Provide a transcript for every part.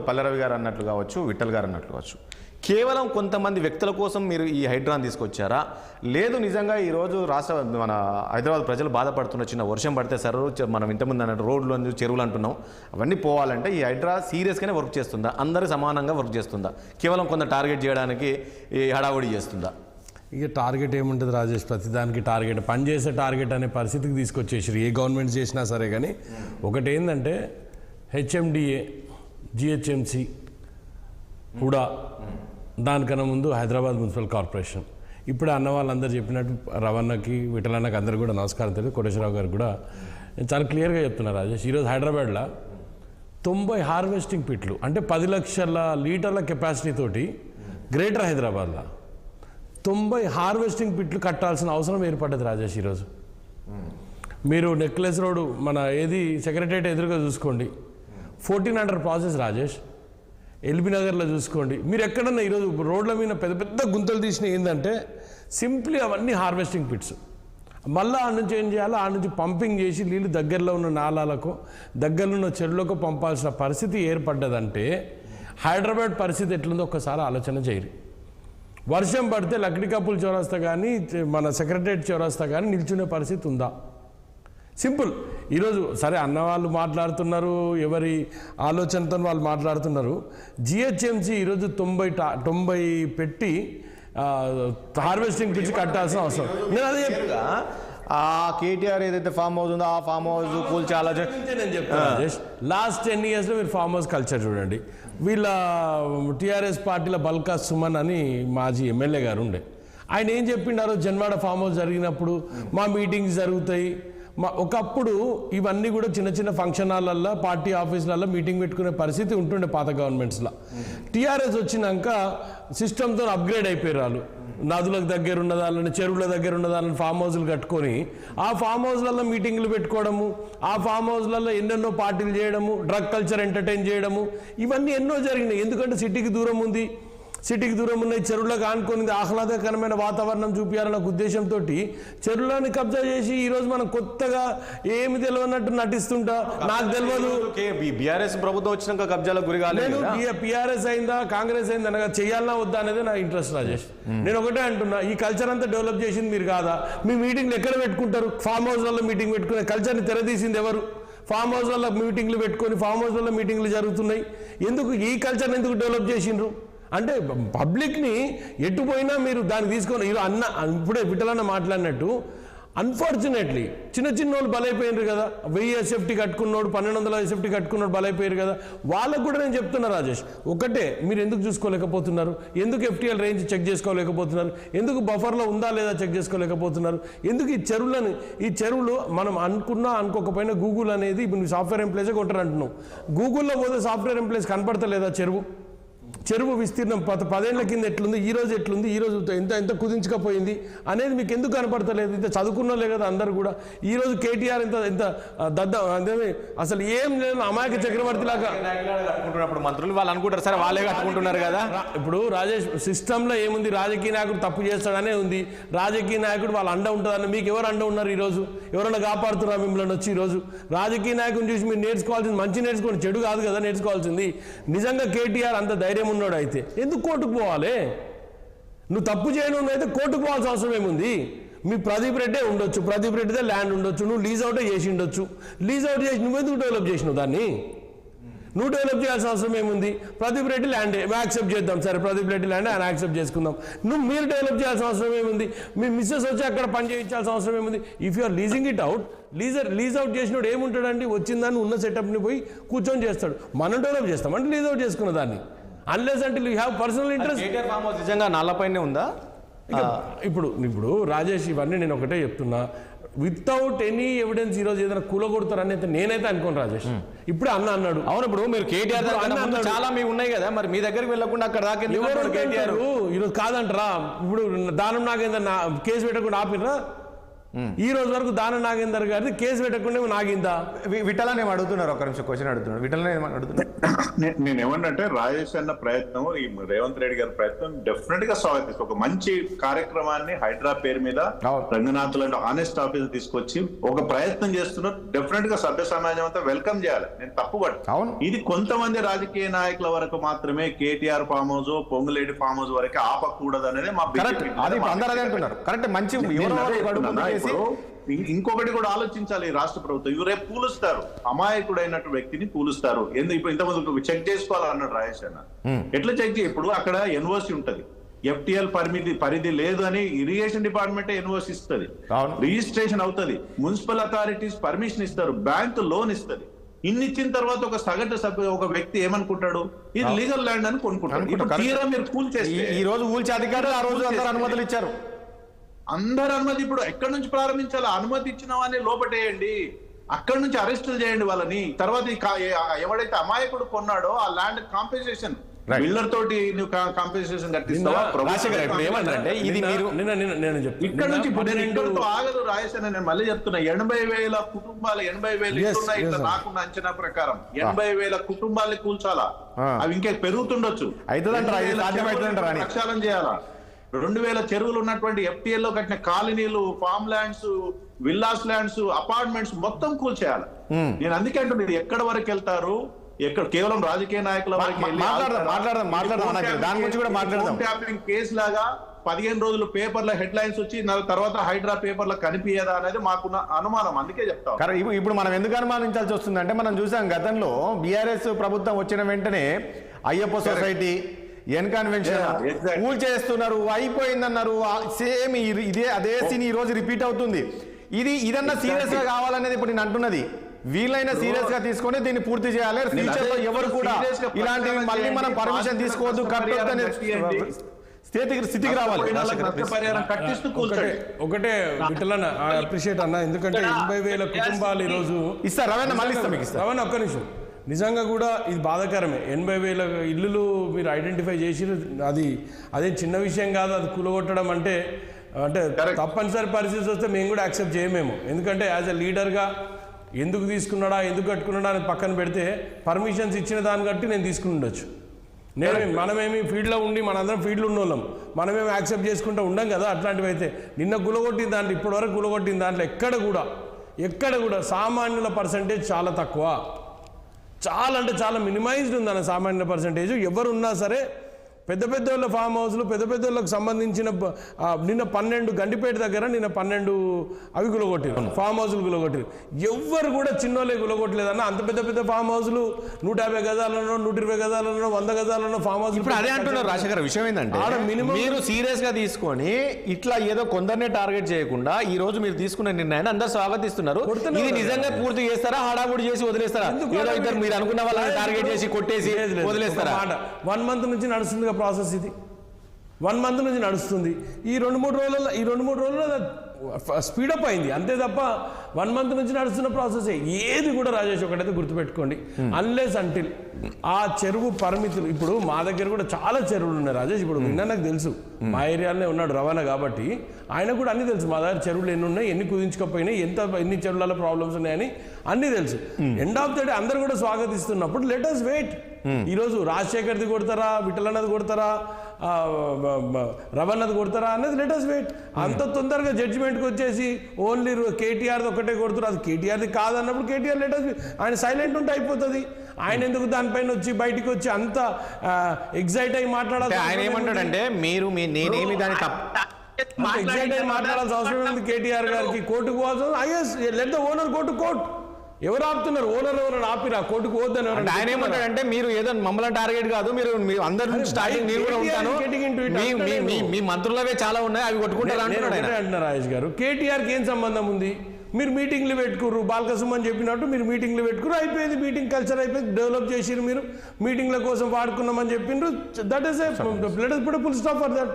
పల్లెరవి గారు అన్నట్లు కావచ్చు, విఠల్ గారు అన్నట్లు కావచ్చు, కేవలం కొంతమంది వ్యక్తుల కోసం మీరు ఈ హైడ్రాన్ తీసుకొచ్చారా? లేదు నిజంగా ఈరోజు మన హైదరాబాద్ ప్రజలు బాధపడుతున్న చిన్న వర్షం పడితే సార్ మనం ఇంతకుముందు అన్నట్టు రోడ్లు చెరువులు అంటున్నాం, అవన్నీ పోవాలంటే ఈ హైడ్రా సీరియస్గానే వర్క్ చేస్తుందా? అందరూ సమానంగా వర్క్ చేస్తుందా? కేవలం కొంత టార్గెట్ చేయడానికి ఈ హడావుడి చేస్తుందా? ఇక టార్గెట్ ఏముంటుంది రాజేష్, ప్రతిదానికి టార్గెట్, పనిచేసే టార్గెట్ అనే పరిస్థితికి తీసుకొచ్చేసారు ఏ గవర్నమెంట్ చేసినా సరే. కానీ ఒకటి ఏంటంటే హెచ్ఎండిఏ, జిహెచ్ఎంసి, హుడా, దానికన్నా ముందు హైదరాబాద్ మున్సిపల్ కార్పొరేషన్. ఇప్పుడు అన్న వాళ్ళందరూ చెప్పినట్టు రవణకి, విఠలన్నకి అందరు కూడా నమస్కారం తెలియదు, కోటేశ్వరరావు గారు కూడా నేను చాలా క్లియర్గా చెప్తున్నా రాజేష్. ఈరోజు హైదరాబాద్లో 90 హార్వెస్టింగ్ పిట్లు అంటే 10 లక్షల లీటర్ల కెపాసిటీ తోటి గ్రేటర్ హైదరాబాద్లో 90 హార్వెస్టింగ్ పిట్లు కట్టాల్సిన అవసరం ఏర్పడ్డది రాజేష్. ఈరోజు మీరు నెక్లెస్ రోడ్ మన ఏది సెక్రటరియట్ ఎదురుగా చూసుకోండి, 1400 ప్రాసెస్ రాజేష్. ఎల్బీ నగర్లో చూసుకోండి, మీరు ఎక్కడన్నా ఈరోజు రోడ్ల మీద పెద్ద పెద్ద గుంతలు తీసిన ఏంటంటే సింప్లీ అవన్నీ హార్వెస్టింగ్ పిట్స్. మళ్ళీ ఆ నుంచి ఏం చేయాలో ఆ నుంచి పంపింగ్ చేసి నీళ్ళు దగ్గరలో ఉన్న నాలాలకు, దగ్గరలో ఉన్న చెరువులకు పంపాల్సిన పరిస్థితి ఏర్పడ్డదంటే హైదరాబాద్ పరిస్థితి ఎట్లుందో ఒక్కసారి ఆలోచన చేయరు. వర్షం పడితే లక్డికాపుల్ చౌరస్తా కానీ మన సెక్రటరియట్ చౌరస్తా కానీ నిల్చునే పరిస్థితి ఉందా? సింపుల్. ఈరోజు సరే అన్నవాళ్ళు మాట్లాడుతున్నారు, ఎవరి ఆలోచనతో వాళ్ళు మాట్లాడుతున్నారు. జిహెచ్ఎంసి ఈరోజు 90 పెట్టి హార్వెస్టింగ్ పిచ్చి కట్టాల్సిన అవసరం. నేను అదే ఆ కేటీఆర్ ఏదైతే ఫామ్ హౌస్ ఉందో ఆ ఫామ్ హౌస్ కూల్చాలా నేను చెప్తాను. లాస్ట్ 10 ఇయర్స్లో మీరు ఫామ్ హౌస్ కల్చర్ చూడండి. వీళ్ళ టీఆర్ఎస్ పార్టీల బల్కా సుమన్ అని మాజీ ఎమ్మెల్యే గారు ఉండే, ఆయన ఏం చెప్పిండారో జన్వాడ ఫామ్ హౌస్ జరిగినప్పుడు మా మీటింగ్స్ జరుగుతాయి. ఒకప్పుడు ఇవన్నీ కూడా చిన్న చిన్న ఫంక్షన్ హాల్లల్లో, పార్టీ ఆఫీసులలో మీటింగ్ పెట్టుకునే పరిస్థితి ఉంటుండే పాత గవర్నమెంట్స్లో. టీఆర్ఎస్ వచ్చినాక సిస్టమ్తో అప్గ్రేడ్ అయిపోయారు వాళ్ళు. నదులకు దగ్గర ఉన్నదాలని, చెరువుల దగ్గర ఉన్నదాలని ఫామ్ హౌస్లు కట్టుకొని ఆ ఫామ్ హౌస్లలో మీటింగ్లు పెట్టుకోవడము, ఆ ఫామ్ హౌస్లలో ఎన్నెన్నో పార్టీలు చేయడము, డ్రగ్ కల్చర్ ఎంటర్టైన్ చేయడము, ఇవన్నీ ఎన్నో జరిగినాయి. ఎందుకంటే సిటీకి దూరం ఉంది, సిటీకి దూరం ఉన్న చెరువులకు ఆనుకొని ఆహ్లాదకరమైన వాతావరణం చూపించాలన్న ఉద్దేశంతో చెరువులను కబ్జా చేసి ఈరోజు మనం కొత్తగా ఏమి తెలియనట్టు నటిస్తుంటా. నాకు తెలియదు బీఆర్ఎస్ ప్రభుత్వం వచ్చినాక కబ్జాలకు గురి కాలేదు. బీఆర్ఎస్ అయిందా కాంగ్రెస్ అయిందా అనగా చేయాలన్నా వద్దా అనేది నా ఇంట్రెస్ట్ రాజేష్. నేను ఒకటే అంటున్నా, ఈ కల్చర్ అంతా డెవలప్ చేసింది మీరు కాదా? మీ మీటింగ్లు ఎక్కడ పెట్టుకుంటారు? ఫామ్ హౌస్లలో మీటింగ్ పెట్టుకునే కల్చర్ని తెరదీసింది ఎవరు? ఫామ్ హౌస్లలో మీటింగ్లు పెట్టుకొని ఫామ్ హౌస్లలో మీటింగ్లు జరుగుతున్నాయి. ఎందుకు ఈ కల్చర్ని ఎందుకు డెవలప్ చేసిండ్రు? అంటే పబ్లిక్ని ఎటు పోయినా మీరు దాన్ని తీసుకొని ఇప్పుడే విఠలన్న మాట్లాడినట్టు అన్ఫార్చునేట్లీ చిన్న చిన్నోళ్ళు బలైపోయినారు కదా. 1000 ఎస్ఎఫ్టీ కట్టుకున్నోడు, 1200 ఎస్ఎఫ్టీ కట్టుకున్నోడు బలైపోయారు కదా. వాళ్ళకు కూడా నేను చెప్తున్నా రాజేష్, ఒకటే, మీరు ఎందుకు చూసుకోలేకపోతున్నారు? ఎందుకు ఎఫ్టీఎల్ రేంజ్ చెక్ చేసుకోలేకపోతున్నారు? ఎందుకు బఫర్లో ఉందా లేదా చెక్ చేసుకోలేకపోతున్నారు? ఎందుకు ఈ చెరువులు మనం అనుకున్నా అనుకోకపోయినా గూగుల్ అనేది ఇప్పుడు సాఫ్ట్వేర్ ఎంప్లాయీసే కొంటారు అంటున్నాం. గూగుల్లో పోతే సాఫ్ట్వేర్ ఎంప్లాయీస్ కనపడతలేదా? చెరువు విస్తీర్ణం 10 ఏళ్ల కింద ఎట్లుంది, ఈ రోజు ఎట్లుంది, ఈ రోజు ఎంత కుదించకపోయింది అనేది మీకు ఎందుకు కనపడతలేదు? ఇంత చదువుకున్నలే కదా అందరు కూడా. ఈ రోజు కేటీఆర్ ఎంత అసలు ఏం లేదు, అమాయక చక్రవర్తి లాగా కట్టుకుంటున్నప్పుడు మంత్రులు వాళ్ళు అనుకుంటారు సరే వాళ్ళే కట్టుకుంటున్నారు కదా. ఇప్పుడు రాజేష్ సిస్టంలో ఏముంది, రాజకీయ నాయకుడు తప్పు చేస్తాడనే ఉంది. రాజకీయ నాయకుడు వాళ్ళు అండ ఉంటుందని మీకు ఎవరు అండ ఉన్నారు? ఈరోజు ఎవరైనా కాపాడుతున్నారు మిమ్మల్ని వచ్చి? ఈరోజు రాజకీయ నాయకుని చూసి మీరు నేర్చుకోవాల్సింది మంచి నేర్చుకోండి, చెడు కాదు కదా నేర్చుకోవాల్సింది. నిజంగా కేటీఆర్ అంత ధైర్యం ఉన్నాడు అయితే ఎందుకు కోర్టుకు పోవాలి? నువ్వు తప్పు చేయను అయితే కోర్టుకు పోవాల్సిన అవసరం ఏముంది? మీ ప్రదీప్ రెడ్డే ఉండొచ్చు, ప్రదీప్ రెడ్డిదే ల్యాండ్ ఉండొచ్చు, నువ్వు లీజ్ అవుటే చేసి ఉండొచ్చు. లీజ్ అవుట్ చేసి నువ్వెందుకు డెవలప్ చేసినావు దాన్ని? నువ్వు డెవలప్ చేయాల్సిన అవసరం ఏముంది? ప్రదీప్ రెడ్డి ల్యాండ్ యాక్సెప్ట్ చేద్దాం, సరే ప్రదీప్ రెడ్డి ల్యాండ్ ఆయన యాక్సెప్ట్ చేసుకుందాం. మీరు డెవలప్ చేయాల్సిన అవసరం ఏముంది? మీ మిస్సెస్ వచ్చి అక్కడ పని చేయించాల్సిన అవసరం ఏముంది? If you are leasing it out, lease out చేసినోడు ఏముంటాడండి? వచ్చిందాన్ని ఉన్న సెటప్ని పోయి కూర్చొని చేస్తాడు. మనం డెవలప్ చేస్తాం అంటే లీజ్ అవుట్ చేసుకున్న దాన్ని, అన్లెస్ అంటే యూ హ్యావ్ పర్సనల్ ఇంట్రెస్ట్. నిజంగా నాలపైనే ఉందా? ఇప్పుడు రాజేష్ ఇవన్నీ నేను ఒకటే చెప్తున్నా, వితౌట్ ఎనీ ఎవిడెన్స్ ఈరోజు ఏదైనా కూలగొడతారని అయితే నేనైతే అనుకోను రాజేష్. ఇప్పుడు అన్నాడు. అవును, ఇప్పుడు మీరు కేటీఆర్ చాలా మీ ఉన్నాయి కదా, మరి మీ దగ్గరికి వెళ్ళకుండా అక్కడ దాకా కేటీఆర్ ఈరోజు కాదంటారా? ఇప్పుడు దానం నాగేందర్ కేసు పెట్టకుండా ఆపినరా? ఈ రోజు వరకు దాన నాగేందర్ గారిది కేసు పెట్టకుండా నాగిందా? విఠలని ఏమి అడుగుతున్నారు, ఒక నిమిషం క్వశ్చన్ అడుగుతున్నారు, విఠలని ఏమని అడుగుతున్నారు? నేను ఏమన్నంటే రాజేష్ అన్న ప్రయత్నం, ఈ రేవంత్ రెడ్డి గారి ప్రయత్నం డెఫినెట్ గా స్వాగతిస్తాం. ఒక మంచి కార్యక్రమాన్ని హైడ్రా పేరు మీద రంగనాథ్ లాంటి ఆనెస్ట్ ఆఫీస్ తీసుకొచ్చి ఒక ప్రయత్నం చేస్తున్నారు. డెఫినెట్ గా సభ్య సమాజం అంతా వెల్కమ్ చేయాలి, నేను తప్పుపట్టు. ఇది కొంతమంది రాజకీయ నాయకుల వరకు మాత్రమే, KTR farm house, Ponguleti farm house వరకు ఆపకూడదు అనేది మా ఇంకొకటి కూడా ఆలోచించాలి ఈ రాష్ట్ర ప్రభుత్వం. ఇవి రేపు కూలుస్తారు, అమాయకుడైనట్టు వ్యక్తిని కూలుస్తారు. ఇప్పుడు ఇంతకుముందు చెక్ చేసుకోవాలన్నాడు రాజేష్ అన్న. ఎట్లా చెక్ చేయ? ఇప్పుడు అక్కడ ఎన్ఓసి ఉంటది, FTL పరిధి లేదు అని ఇరిగేషన్ డిపార్ట్మెంట్ ఎన్ఓసి ఇస్తుంది, రిజిస్ట్రేషన్ అవుతుంది, మున్సిపల్ అథారిటీస్ పర్మిషన్ ఇస్తారు, బ్యాంకు లోన్ ఇస్తుంది. ఇన్ని ఇచ్చిన తర్వాత ఒక సగటు ఒక వ్యక్తి ఏమనుకుంటాడు, ఇది లీగల్ ల్యాండ్ అని కొనుక్కుంటాడు. ఇప్పుడు తీరా మీరు కూల్ చేస్తే, ఈ రోజు ఊల్చే అధికారులు ఆ రోజు అందరూ అనుమతులు ఇచ్చారు, అందరు అనుమతి. ఇప్పుడు ఎక్కడి నుంచి ప్రారంభించాలి? అనుమతి ఇచ్చిన వాడిని లోపటేయండి, అక్కడి నుంచి అరెస్టులు చేయండి వాళ్ళని. తర్వాత ఎవడైతే అమాయకుడు కొన్నాడో ఆ ల్యాండ్ కాంపెన్సేషన్, బిల్డర్ తోటి నువ్వు కాంపెన్సేషన్ కట్టిస్తావా? ఇక్కడ నుంచి ఆగదు రాజేష్. నేను మళ్ళీ చెప్తున్నా, 80,000 కుటుంబాలు, 80,000 ఇట్లా నాకున్న అంచనా ప్రకారం 80,000 కుటుంబాలని కూల్చాలా? అవి ఇంకా పెరుగుతుండొచ్చు. ప్రక్షాళన చేయాలా? 2,000 చెరువులు ఉన్నటువంటి FTL లో కట్టిన కాలనీలు, form lands, villas lands, apartments మొత్తం కూల్చేయాలి. నేను అందుకే అంటున్నా, ఇది ఎక్కడ వరకు వెళ్తారు? ఎక్కడ కేవలం రాజకీయ నాయకుల వరకు కేసు లాగా 15 రోజులు పేపర్ల హెడ్ లైన్స్ వచ్చి తర్వాత హైడ్రా పేపర్ల కనిపించదా అనేది మాకున్న అనుమానం. అందుకే చెప్తాం. ఇప్పుడు మనం ఎందుకు అనుమానించాల్సి వస్తుందంటే, మనం చూసాం గతంలో BRS ప్రభుత్వం వచ్చిన వెంటనే అయ్యప్ప సొసైటీ, ఎన్ కన్వెన్షన్ కూల్ చేస్తున్నారు, అయిపోయిందన్నారు. సేమ్ అదే సీన్ ఈ రోజు రిపీట్ అవుతుంది. ఇదన్నా సీరియస్ గా కావాలనేది ఇప్పుడు నేను అంటున్నది. వీళ్ళైనా సీరియస్ గా తీసుకొని దీన్ని పూర్తి చేయాలి. ఫ్యూచర్ లో ఎవరు కూడా ఇలాంటివి మళ్ళీ మనం పర్మిషన్ తీసుకోవద్దు, కట్టొద్దు స్థితికి రావాలి. ఒకటే విఠలన్న అప్రిషియేట్ అన్న, ఎందుకంటే 80,000 కుటుంబాలు ఈ రోజు ఇస్తారు. రవణ మళ్ళీ ఇస్తాం మీకు. రవణ ఒక్క నిమిషం, నిజంగా కూడా ఇది బాధాకరమే. 80,000 ఇల్లులు మీరు ఐడెంటిఫై చేసి, అదే చిన్న విషయం కాదు. అది కూలగొట్టడం అంటే తప్పనిసరి పరిస్థితి వస్తే మేము కూడా యాక్సెప్ట్ చేయమేమో. ఎందుకంటే యాజ్ ఎ లీడర్గా ఎందుకు తీసుకున్నాడా, ఎందుకు కట్టుకున్నాడా అని పక్కన పెడితే, పర్మిషన్స్ ఇచ్చిన దాన్ని బట్టి నేను తీసుకుని ఉండొచ్చు. మనమేమి ఫీల్డ్లో ఉండి, మనందరం ఫీల్డ్లో ఉన్న వాళ్ళం, మనమేమి యాక్సెప్ట్ చేసుకుంటూ ఉండం కదా. అట్లాంటివి అయితే నిన్న గులగొట్టిన దాంట్లో, ఇప్పటివరకు గులగొట్టిన దాంట్లో ఎక్కడ కూడా సామాన్యుల పర్సంటేజ్ చాలా తక్కువ, చాలా అంటే చాలా మినిమైజ్డ్ ఉందన్న సామాన్యుల పర్సంటేజ్. ఎవరున్నా సరే పెద్ద వాళ్ళ ఫామ్ హౌస్లు, పెద్ద వాళ్ళకు సంబంధించిన నిన్న 12 గండిపేట దగ్గర 12 అవి గులగొట్టారు, ఫామ్ హౌస్లు గులగొట్టారు. ఎవ్వరు కూడా చిన్నోళ్ళే గులగొట్టలేదన్న. అంత పెద్ద ఫామ్ హౌస్లు 150 గజాలలో, 120 గజాలలో, 100 గజాలలో ఫామ్ హౌస్. ఇప్పుడు అదే అంటున్నారు రాజశేఖర్. విషయం ఏంటంటే, మీరు సీరియస్ గా తీసుకొని ఇట్లా ఏదో కొందరినే టార్గెట్ చేయకుండా ఈ రోజు మీరు తీసుకున్న నిర్ణయాన్ని అందరూ స్వాగతిస్తున్నారు. ఇది నిజంగా పూర్తి చేస్తారా, హడావుడి చేసి వదిలేస్తారా? ఏదో ఇద్దరు మీరు అనుకున్న వాళ్ళని టార్గెట్ చేసి కొట్టేసి వదిలేస్తారా? 1 మంత్ నుంచి నడుస్తుంది ప్రాసెస్. ఇది 1 మంత్ నుంచి నడుస్తుంది. ఈ 2-3 రోజుల్లో స్పీడప్ అయింది అంతే తప్ప 1 మంత్ నుంచి నడుస్తున్న ప్రాసెసే. ఏది కూడా రాజేష్ ఒకటైతే గుర్తుపెట్టుకోండి, అన్లెస్ అంటిల్ ఆ చెరువు పరిమితులు. ఇప్పుడు మా దగ్గర కూడా చాలా చెరువులు ఉన్నాయి రాజేష్. ఇప్పుడు నిన్న నాకు తెలుసు, మా ఏరియాలోనే ఉన్నాడు రవాణా కాబట్టి ఆయన కూడా అన్ని తెలుసు. మా దగ్గర చెరువులు ఎన్ని ఉన్నాయి, ఎన్ని కుదించుకపోయినాయి, ఎన్ని చెరువులలో ప్రాబ్లమ్స్ ఉన్నాయని అన్ని తెలుసు. ఎండ్ ఆఫ్ ద డే అందరు కూడా స్వాగతిస్తున్నప్పుడు లెట్ us వెయిట్. ఈరోజు రాజశేఖర్ది కొడతారా, విఠలన్నది కొడతారా, రవణది కొడతారా అనేది లెట్ us వెయిట్. అంత తొందరగా జడ్జిమెంట్కి వచ్చేసి ఓన్లీ కేటీఆర్ది ఒకటే కొడుతారు, అది కేటీఆర్ది కాదన్నప్పుడు కేటీఆర్ లెట్ us ఆయన సైలెంట్ ఉంటే అయిపోతుంది. ఆయన ఎందుకు దానిపైన వచ్చి బయటికి వచ్చి అంత ఎగ్జైట్ అయ్యి మాట్లాడాలి? ఆయన ఏమంటాడంటే, నేనేమి దాన్ని ఎగ్జైట్ అయ్యి మాట్లాడాల్సిన అవసరం ఉంది కేటీఆర్ గారికి. కోర్టుకు పోవాల్సిన is let the owner go to court. ఎవరు ఆపుతున్నారు? ఓనర్ ఎవరైనా ఆపిరా? కోర్టుకు పోద్దని ఆయన ఏమంటాడంటే, మీరు ఏదో మమ్మల్ని టార్గెట్ కాదు, మీరు అందరి స్టార్టింగ్ నేను కూడా ఉంటాను, మీ మంత్రులవే చాలా ఉన్నాయి, అవి కొట్టుకుంటారు అంటున్నారు రాజేష్ గారు. కేటీఆర్కి ఏం సంబంధం ఉంది? మీరు మీటింగ్లు పెట్టుకుర్రు, బాలకసుమని చెప్పినట్టు మీరు మీటింగ్లు పెట్టుకురు, అయిపోయింది. మీటింగ్ కల్చర్ అయిపోయింది, డెవలప్ చేసిరు, మీరు మీటింగ్ల కోసం వాడుకున్నామని చెప్పిండ్రు. That is let us put a full stop for that.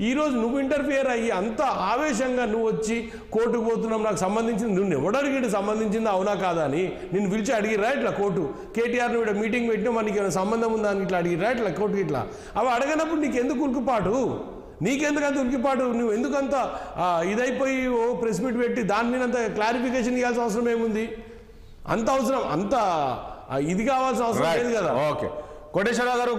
ఈరోజు నువ్వు ఇంటర్ఫియర్ అయ్యి అంత ఆవేశంగా నువ్వు వచ్చి కోర్టుకు పోతున్నావు, నాకు సంబంధించింది నువ్వు ఎవడడిగిడు, సంబంధించింది అవునా కాదా అని నిన్ను పిలిచి అడిగిరా ఇట్లా కోర్టు? కేటీఆర్ని కూడా మీటింగ్ పెట్టినా మనకి ఏమైనా సంబంధం ఉందా అని ఇట్లా అడిగిరా ఇట్లా కోర్టుకి? ఇట్లా అవి అడగనప్పుడు నీకు ఎందుకు ఉరుకుపాటు? నీకెందుకు అంత ఉనికిపాటు, నువ్వు ఎందుకంత ఇదైపోయి ఓ ప్రెస్ మీట్ పెట్టి దాని మీద అంత క్లారిఫికేషన్ ఇవ్వాల్సిన అవసరం ఏముంది? అంత అవసరం, అంత ఇది కావాల్సిన అవసరం లేదు కదా. ఓకే, కోటేశ్వరరావు గారు